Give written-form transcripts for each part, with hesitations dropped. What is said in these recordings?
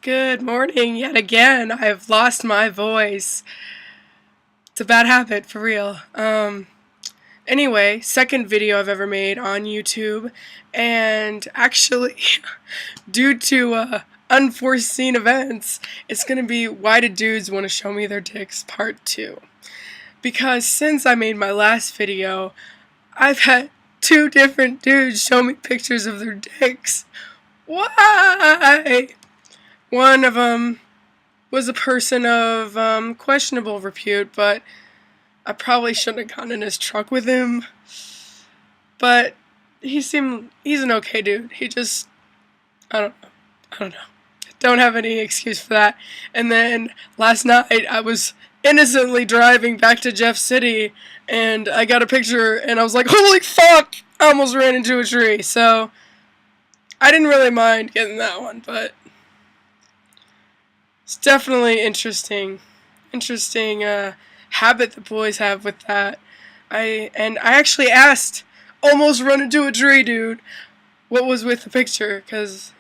Good morning yet again. I have lost my voice. It's a bad habit, for real. Anyway, second video I've ever made on YouTube, and actually, due to unforeseen events, it's gonna be Why Do Dudes Want to Show Me Their Dicks Part 2. Because since I made my last video, I've had two different dudes show me pictures of their dicks. Why? One of them was a person of questionable repute, but I probably shouldn't have gotten in his truck with him. But he's an okay dude. He just, I don't know. Don't have any excuse for that. And then last night I was innocently driving back to Jeff City, and I got a picture, and I was like, holy fuck! I almost ran into a tree. So I didn't really mind getting that one, but it's definitely interesting habit the boys have with that. I actually asked, almost run into a tree dude, what was with the picture, because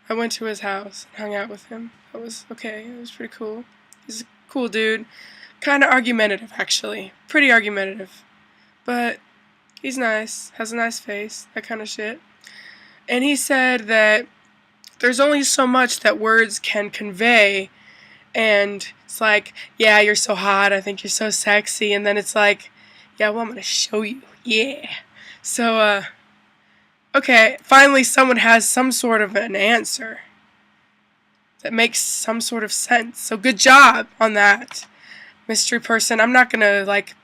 I went to his house and hung out with him. That was okay. It was pretty cool. He's a cool dude. Kind of argumentative, actually. Pretty argumentative. But he's nice. Has a nice face. That kind of shit. And he said that there's only so much that words can convey. And it's like, yeah, you're so hot. I think you're so sexy. And then it's like, yeah, well, I'm going to show you. Yeah. So, okay, finally someone has some sort of an answer that makes some sort of sense. So good job on that, mystery person. I'm not gonna, like,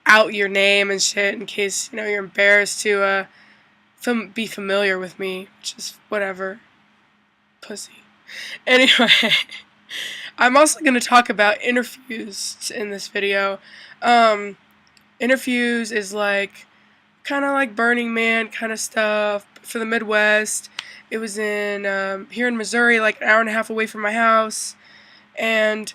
out your name and shit in case, you're embarrassed to, be familiar with me, which is whatever. Pussy. Anyway, I'm also gonna talk about Interfuse in this video. Interfuse is like, kind of like Burning Man kind of stuff for the Midwest. It was in here in Missouri, like an hour and a half away from my house, and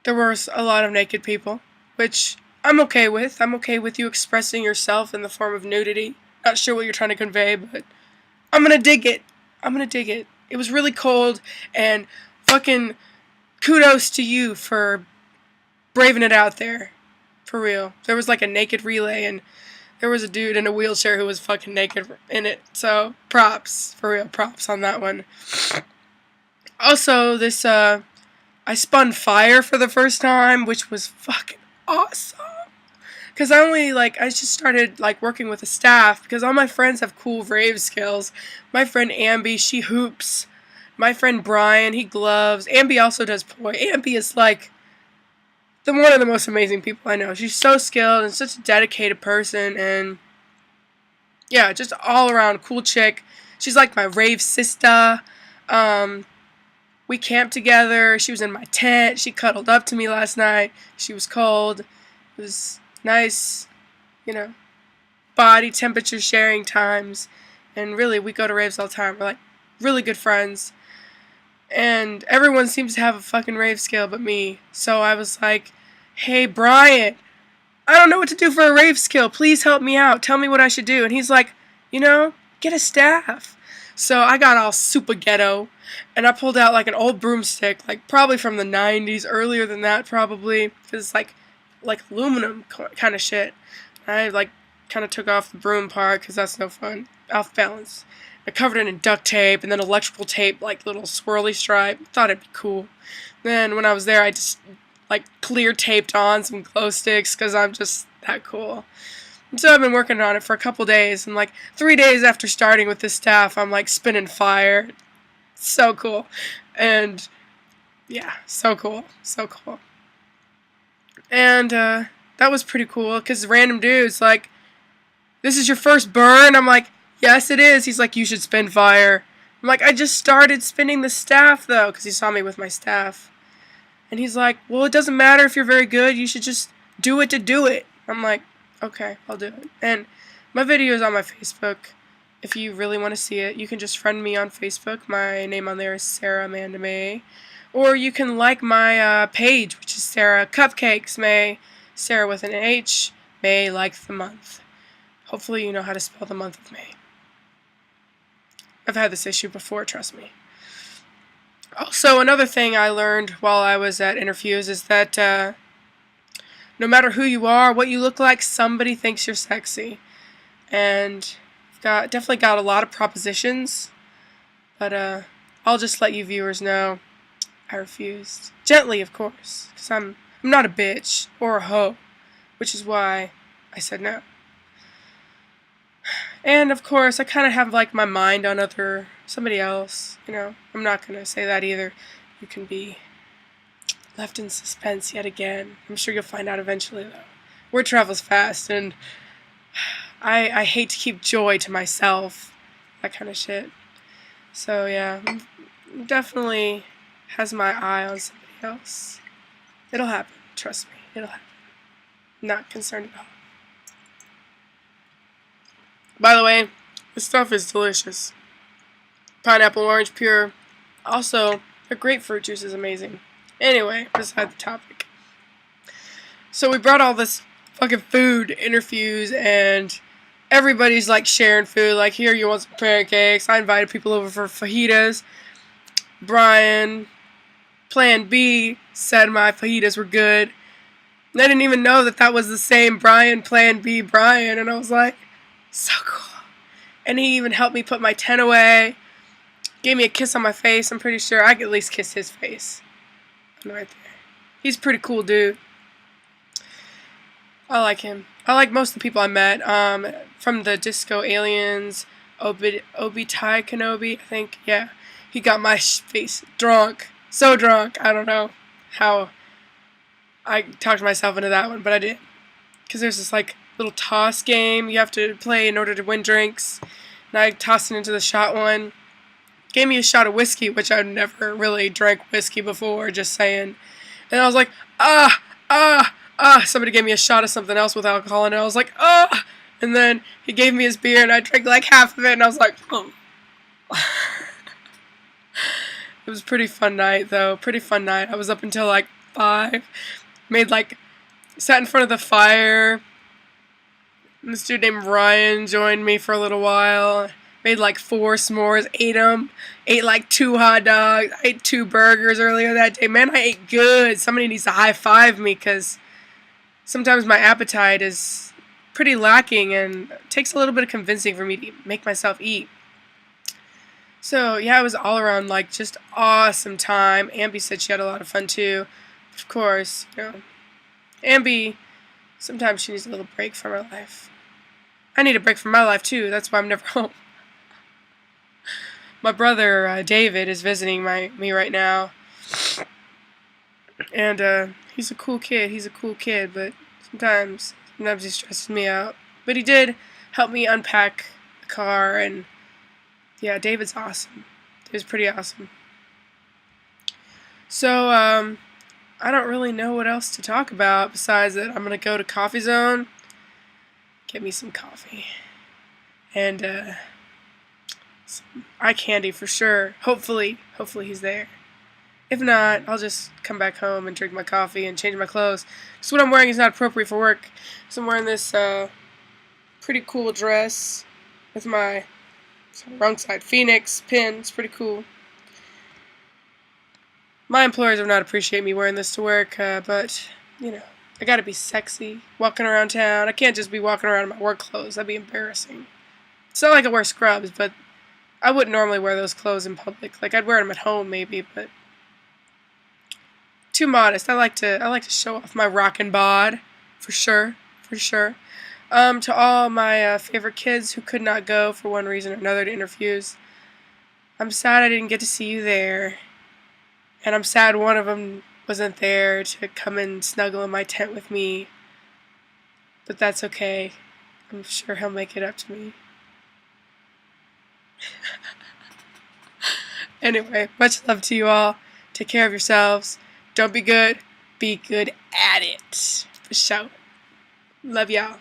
there was a lot of naked people, which I'm okay with. I'm okay with you expressing yourself in the form of nudity. Not sure what you're trying to convey, but I'm gonna dig it. It was really cold, and fucking kudos to you for braving it out there. For real. There was like a naked relay, and there was a dude in a wheelchair who was fucking naked in it. So, props. For real, props on that one. Also, this, I spun fire for the first time, which was fucking awesome. Because I just started, working with a staff, because all my friends have cool rave skills. My friend Ambi, she hoops. My friend Brian, he gloves. Ambi also does poi. Ambi is, one of the most amazing people I know. She's so skilled and such a dedicated person, and yeah, just all around cool chick. She's like my rave sister. We camped together. She was in my tent. She cuddled up to me last night. She was cold. It was nice, body temperature sharing times. And really, we go to raves all the time. We're like really good friends. And everyone seems to have a fucking rave skill but me. So I was like, hey, Brian, I don't know what to do for a rave skill. Please help me out. Tell me what I should do. And he's like, get a staff. So I got all super ghetto, and I pulled out, an old broomstick, probably from the 90s, earlier than that, probably, because it's, like aluminum kind of shit. I, kind of took off the broom part, because that's no fun. Off balance. I covered it in duct tape, and then electrical tape, little swirly stripe. Thought it'd be cool. Then, when I was there, I just clear taped on some glow sticks, because I'm just that cool. And so I've been working on it for a couple days, and 3 days after starting with this staff, I'm spinning fire. So cool. And yeah, so cool. And that was pretty cool, because random dudes this is your first burn? I'm like, yes it is. He's like, you should spin fire. I'm like, I just started spinning the staff though, because he saw me with my staff. And he's like, well, it doesn't matter if you're very good, you should just do it to do it. I'm like, okay, I'll do it. And my video is on my Facebook. If you really want to see it, you can just friend me on Facebook. My name on there is Sarah Amanda May. Or you can like my page, which is Sarah Cupcakes May. Sarah with an H, May like the month. Hopefully you know how to spell the month of May. I've had this issue before, trust me. So another thing I learned while I was at Interfuse is that no matter who you are, what you look like, somebody thinks you're sexy. And I've definitely got a lot of propositions, but I'll just let you viewers know I refused. Gently, of course, because I'm not a bitch or a hoe, which is why I said no. And of course, I kind of have like my mind on somebody else. I'm not gonna say that either. You can be left in suspense yet again. I'm sure you'll find out eventually, though. Word travels fast, and I hate to keep joy to myself, that kind of shit. So yeah, definitely has my eye on somebody else. It'll happen. Trust me, it'll happen. Not concerned at all. By the way, this stuff is delicious. Pineapple, orange, pure. Also, the grapefruit juice is amazing. Anyway, beside the topic. So we brought all this fucking food to Interfuse, and everybody's like sharing food. Like, here, you want some pancakes? I invited people over for fajitas. Brian, Plan B, said my fajitas were good. And I didn't even know that was the same Brian, Plan B, Brian. And I was like, so cool. And he even helped me put my tent away. Gave me a kiss on my face. I'm pretty sure I could at least kiss his face. I'm right there. He's a pretty cool dude. I like him. I like most of the people I met. From the Disco Aliens, Obi-Tai Kenobi, I think. Yeah. He got my face drunk. So drunk. I don't know how I talked myself into that one, but I did. Because there's this like little toss game you have to play in order to win drinks. And I tossed it into the shot one. Gave me a shot of whiskey, which I'd never really drank whiskey before, just saying. And I was like, somebody gave me a shot of something else with alcohol, and I was like, and then he gave me his beer, and I drank like half of it, and I was like, oh. It was a pretty fun night, though. Pretty fun night. I was up until like 5. Sat in front of the fire. And this dude named Ryan joined me for a little while. Made like 4 s'mores, ate them. Ate like 2 hot dogs. I ate 2 burgers earlier that day. Man, I ate good. Somebody needs to high five me, because sometimes my appetite is pretty lacking, and it takes a little bit of convincing for me to make myself eat. So yeah, it was all around like just awesome time. Ambi said she had a lot of fun too. Of course, Ambi, sometimes she needs a little break from her life. I need a break from my life too. That's why I'm never home. My brother David is visiting me right now, and he's a cool kid. But sometimes he stresses me out. But he did help me unpack the car, and yeah, David's awesome. He was pretty awesome. So I don't really know what else to talk about besides that I'm gonna go to Coffee Zone, get me some coffee, and some eye candy for sure. Hopefully he's there. If not, I'll just come back home and drink my coffee and change my clothes. So what I'm wearing is not appropriate for work. So I'm wearing this pretty cool dress with my wrong side Phoenix pin. It's pretty cool. My employers would not appreciate me wearing this to work, but I gotta be sexy walking around town. I can't just be walking around in my work clothes. That'd be embarrassing. It's not like I wear scrubs, but I wouldn't normally wear those clothes in public. Like, I'd wear them at home maybe, but too modest. I like to show off my rockin' bod, for sure. To all my favorite kids who could not go for one reason or another to Interfuse, I'm sad I didn't get to see you there, and I'm sad one of them wasn't there to come and snuggle in my tent with me, but that's okay. I'm sure he'll make it up to me. Anyway, much love to you all. Take care of yourselves. Don't be good at it. For sure. Love y'all.